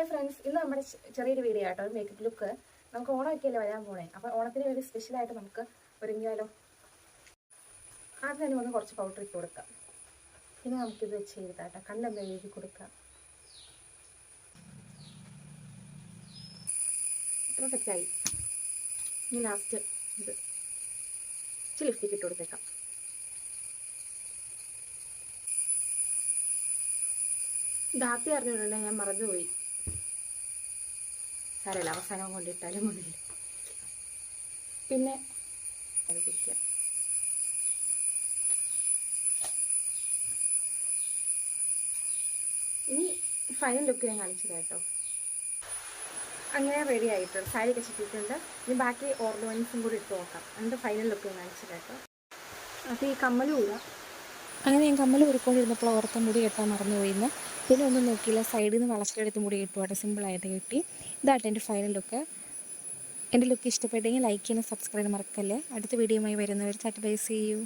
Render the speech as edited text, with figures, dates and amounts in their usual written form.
Friends, ഇന്ന് നമ്മുടെ ചെറിയൊരു വീഡിയോ ആട്ടോ, ഒരു മേക്കപ്പ് ലുക്ക്. നമുക്ക് ഓണമൊക്കെയല്ലേ വരാൻ പോണേ. അപ്പോൾ ഓണത്തിന് ഒരു സ്പെഷ്യലായിട്ട് നമുക്ക് ഒരുങ്ങിയാലോ. ആദ്യം തന്നെ ഒന്ന് കുറച്ച് പൗഡർ ഇട്ട് കൊടുക്കാം. പിന്നെ നമുക്കിത് വെച്ച് ചെയ്താട്ടോ, കണ്ണെന്ന് എഴുതി കൊടുക്കാം. ഇത്ര സെറ്റായി. ഇനി ലാസ്റ്റ് ഇത് ഇച്ചിരി ലിപ്സ്റ്റിക് ഇട്ട് കൊടുത്തേക്കാം. ദാത്തി അറിഞ്ഞിട്ടുണ്ടെങ്കിൽ ഞാൻ മറന്നുപോയി. സാരമില്ല, അവസാനം കൊണ്ടിട്ടാലും മതിയില്ല. പിന്നെ അത് പിടിക്കാം. ഇനി ഫൈനൽ ലുക്ക് ഞാൻ കാണിച്ചത് കേട്ടോ. അങ്ങനെ റെഡി ആയിട്ടുണ്ട്. സാരിയൊക്കെ ചുറ്റിയിട്ടുണ്ട്. ഇനി ബാക്കി ഓർണമെൻറ്റ്സും കൂടി ഇട്ട് നോക്കാം. എന്നിട്ട് ഫൈനൽ ലുക്ക് ഞാൻ കാണിച്ചത് കേട്ടോ. അപ്പോൾ ഈ കമ്മലും ഇല്ല. അങ്ങനെ ഞാൻ കമ്മൽ ഉരുക്കൊണ്ടിരുന്നപ്പോൾ ഓർത്ത മുടി കെട്ടാൻ മറന്നുപോയിന്ന്. പിന്നെ ഒന്നും നോക്കിയില്ല, സൈഡിൽ നിന്ന് വളച്ചെടുത്ത് മുടി കിട്ടുവാട്ടെ. സിമ്പിളായിട്ട് കിട്ടി. ഇതാട്ടെ എൻ്റെ ഫൈനൽ ലുക്ക്. എൻ്റെ ലുക്ക് ഇഷ്ടപ്പെട്ടെങ്കിൽ ലൈക്ക് ചെയ്യാനും സബ്സ്ക്രൈബ് മറക്കല്ലേ. അടുത്ത വീഡിയോയുമായി വരുന്നവർ ചാറ്റ് ബൈ, സീ യു.